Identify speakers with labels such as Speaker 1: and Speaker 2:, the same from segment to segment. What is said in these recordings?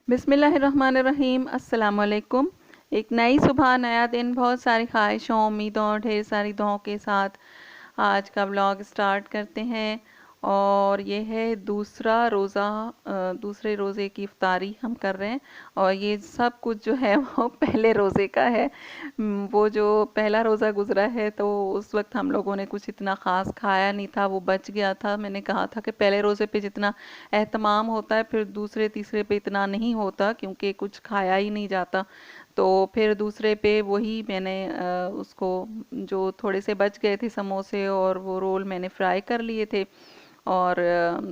Speaker 1: बिस्मिल्लाहिर्रहमानिर्रहीम। अस्सलाम वालेकुम। एक नई सुबह, नया दिन, बहुत सारी ख्वाहिशों, उम्मीदों और ढेर सारी दुआओं के साथ आज का व्लॉग स्टार्ट करते हैं। और ये है दूसरा रोज़ा, दूसरे रोज़े की इफ्तारी हम कर रहे हैं। और ये सब कुछ जो है वो पहले रोज़े का है। वो जो पहला रोज़ा गुज़रा है तो उस वक्त हम लोगों ने कुछ इतना ख़ास खाया नहीं था, वो बच गया था। मैंने कहा था कि पहले रोज़े पे जितना एहतमाम होता है फिर दूसरे तीसरे पे इतना नहीं होता, क्योंकि कुछ खाया ही नहीं जाता। तो फिर दूसरे पे वही मैंने उसको, जो थोड़े से बच गए थे समोसे और वो रोल, मैंने फ्राई कर लिए थे। और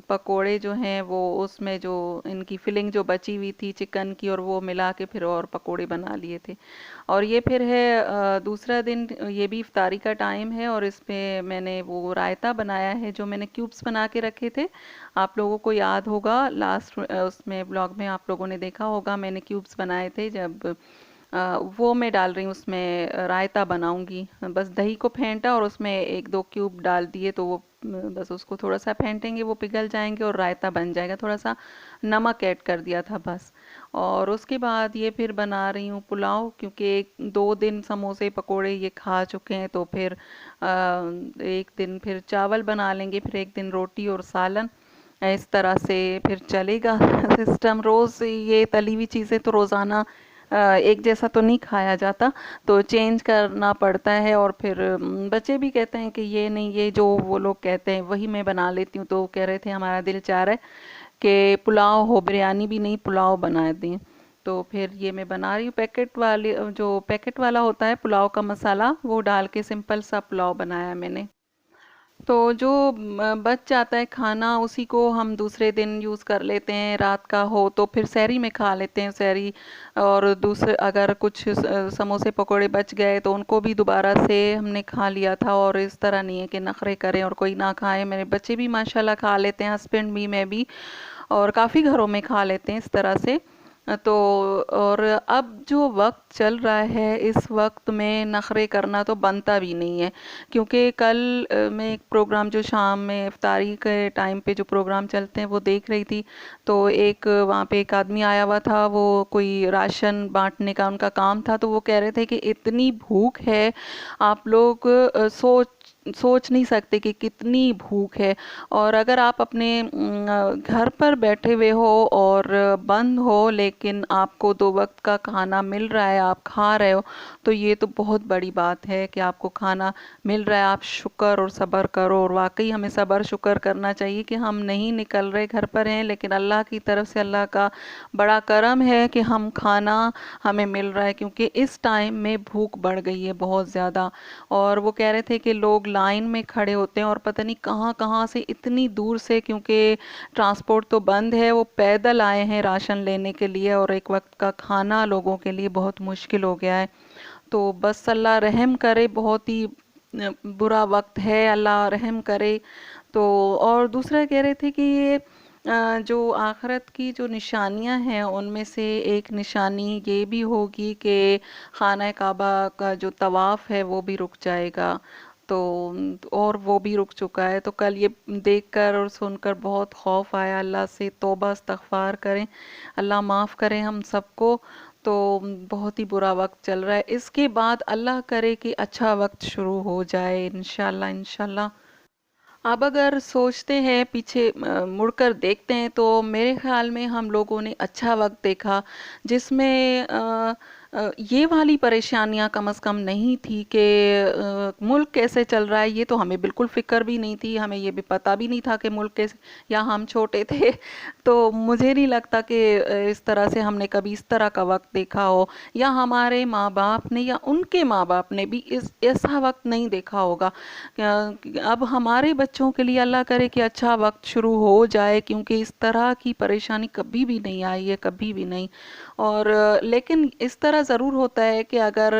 Speaker 1: पकोड़े जो हैं वो उसमें जो इनकी फिलिंग जो बची हुई थी चिकन की, और वो मिला के फिर और पकोड़े बना लिए थे। और ये फिर है दूसरा दिन, ये भी इफ्तारी का टाइम है। और इस पे मैंने वो रायता बनाया है जो मैंने क्यूब्स बना के रखे थे। आप लोगों को याद होगा, लास्ट उसमें ब्लॉग में आप लोगों ने देखा होगा, मैंने क्यूब्स बनाए थे जब वो मैं डाल रही हूँ उसमें, रायता बनाऊंगी। बस दही को फेंटा और उसमें एक दो क्यूब डाल दिए तो वो बस उसको थोड़ा सा फेंटेंगे, वो पिघल जाएंगे और रायता बन जाएगा। थोड़ा सा नमक ऐड कर दिया था बस। और उसके बाद ये फिर बना रही हूँ पुलाव, क्योंकि एक दो दिन समोसे पकोड़े ये खा चुके हैं, तो फिर एक दिन फिर चावल बना लेंगे, फिर एक दिन रोटी और सालन। इस तरह से फिर चलेगा सिस्टम। रोज़ ये तली हुई चीज़ें तो रोज़ाना एक जैसा तो नहीं खाया जाता, तो चेंज करना पड़ता है। और फिर बच्चे भी कहते हैं कि ये नहीं, ये जो वो लोग कहते हैं वही मैं बना लेती हूँ। तो कह रहे थे हमारा दिल चाह रहा है कि पुलाव हो, बिरयानी भी नहीं पुलाव बना दें। तो फिर ये मैं बना रही हूँ। पैकेट वाले, जो पैकेट वाला होता है पुलाव का मसाला, वो डाल के सिंपल सा पुलाव बनाया है मैंने। तो जो बच जाता है खाना उसी को हम दूसरे दिन यूज़ कर लेते हैं। रात का हो तो फिर सहरी में खा लेते हैं सहरी। और दूसरे अगर कुछ समोसे पकोड़े बच गए तो उनको भी दोबारा से हमने खा लिया था। और इस तरह नहीं है कि नखरे करें और कोई ना खाए। मेरे बच्चे भी माशाल्लाह खा लेते हैं, हस्बैंड भी, मैं भी, और काफ़ी घरों में खा लेते हैं इस तरह से। तो और अब जो वक्त चल रहा है इस वक्त में नखरे करना तो बनता भी नहीं है। क्योंकि कल मैं एक प्रोग्राम, जो शाम में इफ्तारी के टाइम पे जो प्रोग्राम चलते हैं वो देख रही थी। तो एक वहाँ पे एक आदमी आया हुआ था, वो कोई राशन बांटने का उनका काम था। तो वो कह रहे थे कि इतनी भूख है, आप लोग सोच सोच नहीं सकते कि कितनी भूख है। और अगर आप अपने घर पर बैठे हुए हो और बंद हो, लेकिन आपको दो वक्त का खाना मिल रहा है, आप खा रहे हो, तो ये तो बहुत बड़ी बात है कि आपको खाना मिल रहा है। आप शुक्र और सब्र करो। और वाकई हमें सब्र शुक्र करना चाहिए कि हम नहीं निकल रहे, घर पर हैं, लेकिन अल्लाह की तरफ से अल्लाह का बड़ा करम है कि हम खाना हमें मिल रहा है। क्योंकि इस टाइम में भूख बढ़ गई है बहुत ज़्यादा। और वो कह रहे थे कि लोग लाइन में खड़े होते हैं और पता नहीं कहाँ कहाँ से, इतनी दूर से, क्योंकि ट्रांसपोर्ट तो बंद है, वो पैदल आए हैं राशन लेने के लिए। और एक वक्त का खाना लोगों के लिए बहुत मुश्किल हो गया है। तो बस अल्लाह रहम करे, बहुत ही बुरा वक्त है, अल्लाह रहम करे। तो और दूसरा कह रहे थे कि ये जो आखिरत की जो निशानियां हैं उनमें से एक निशानी ये भी होगी कि खाना काबा का जो तवाफ़ है वो भी रुक जाएगा। तो और वो भी रुक चुका है। तो कल ये देखकर और सुनकर बहुत खौफ आया। अल्लाह से तौबा इस्तगफार करें, अल्लाह माफ़ करें हम सबको। तो बहुत ही बुरा वक्त चल रहा है। इसके बाद अल्लाह करे कि अच्छा वक्त शुरू हो जाए, इंशाल्लाह इंशाल्लाह। अब अगर सोचते हैं पीछे, मुड़कर देखते हैं, तो मेरे ख्याल में हम लोगों ने अच्छा वक्त देखा, जिसमें ये वाली परेशानियां कम से कम नहीं थी कि मुल्क कैसे चल रहा है। ये तो हमें बिल्कुल फिक्र भी नहीं थी, हमें ये भी पता भी नहीं था कि मुल्क कैसे, या हम छोटे थे तो मुझे नहीं लगता कि इस तरह से हमने कभी इस तरह का वक्त देखा हो, या हमारे माँ बाप ने या उनके माँ बाप ने भी इस ऐसा वक्त नहीं देखा होगा। अब हमारे बच्चों के लिए अल्लाह करे कि अच्छा वक्त शुरू हो जाए, क्योंकि इस तरह की परेशानी कभी भी नहीं आई है, कभी भी नहीं। और लेकिन इस तरह ज़रूर होता है कि अगर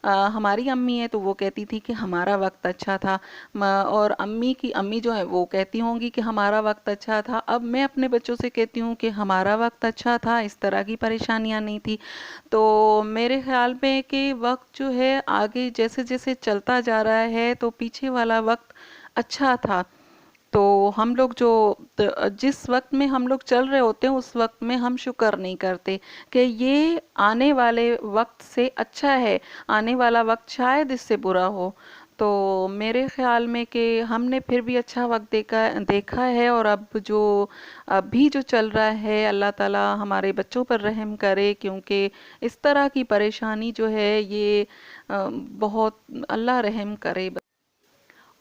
Speaker 1: हमारी अम्मी है तो वो कहती थी कि हमारा वक्त अच्छा था। और अम्मी की अम्मी जो है वो कहती होंगी कि हमारा वक्त अच्छा था। अब मैं अपने बच्चों से कहती हूँ कि हमारा वक्त अच्छा था, इस तरह की परेशानियाँ नहीं थी। तो मेरे ख्याल में कि वक्त जो है आगे जैसे जैसे चलता जा रहा है तो पीछे वाला वक्त अच्छा था। तो हम लोग जो जिस वक्त में हम लोग चल रहे होते हैं उस वक्त में हम शुक्र नहीं करते कि ये आने वाले वक्त से अच्छा है, आने वाला वक्त शायद इससे बुरा हो। तो मेरे ख्याल में कि हमने फिर भी अच्छा वक्त देखा देखा है, और अब जो अभी जो चल रहा है, अल्लाह ताला हमारे बच्चों पर रहम करे, क्योंकि इस तरह की परेशानी जो है ये बहुत, अल्लाह रहम करे।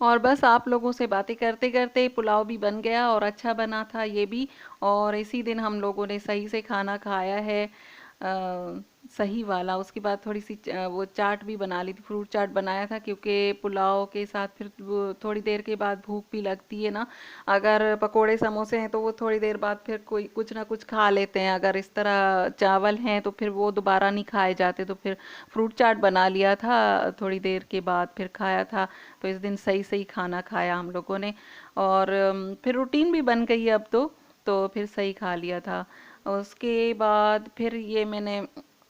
Speaker 1: और बस आप लोगों से बातें करते करते पुलाव भी बन गया, और अच्छा बना था ये भी। और इसी दिन हम लोगों ने सही से खाना खाया है, सही वाला। उसके बाद थोड़ी सी वो चाट भी बना ली थी, फ्रूट चाट बनाया था, क्योंकि पुलाव के साथ फिर वो थोड़ी देर के बाद भूख भी लगती है ना। अगर पकोड़े समोसे हैं तो वो थोड़ी देर बाद फिर कोई कुछ ना कुछ खा लेते हैं, अगर इस तरह चावल हैं तो फिर वो दोबारा नहीं खाए जाते। तो फिर फ्रूट चाट बना लिया था, थोड़ी देर के बाद फिर खाया था। तो इस दिन सही सही खाना खाया हम लोगों ने। और फिर रूटीन भी बन गई अब तो फिर सही खा लिया था। उसके बाद फिर ये मैंने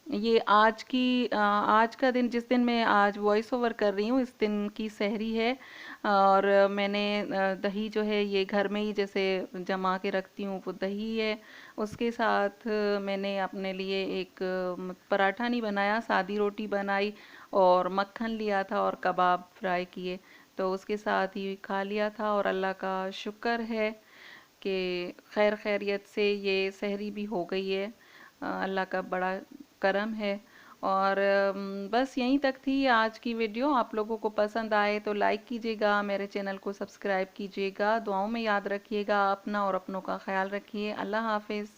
Speaker 1: ये आज का दिन, जिस दिन मैं आज वॉइस ओवर कर रही हूँ, इस दिन की सहरी है। और मैंने दही जो है ये घर में ही जैसे जमा के रखती हूँ, वो दही है। उसके साथ मैंने अपने लिए एक पराठा नहीं बनाया, सादी रोटी बनाई, और मक्खन लिया था और कबाब फ्राई किए। तो उसके साथ ही खा लिया था, और अल्लाह का शुक्र है कि खैर खैरियत से ये सहरी भी हो गई है। अल्लाह का बड़ा करम है। और बस यहीं तक थी आज की वीडियो। आप लोगों को पसंद आए तो लाइक कीजिएगा, मेरे चैनल को सब्सक्राइब कीजिएगा, दुआओं में याद रखिएगा अपना और अपनों का ख्याल रखिए। अल्लाह हाफिज़।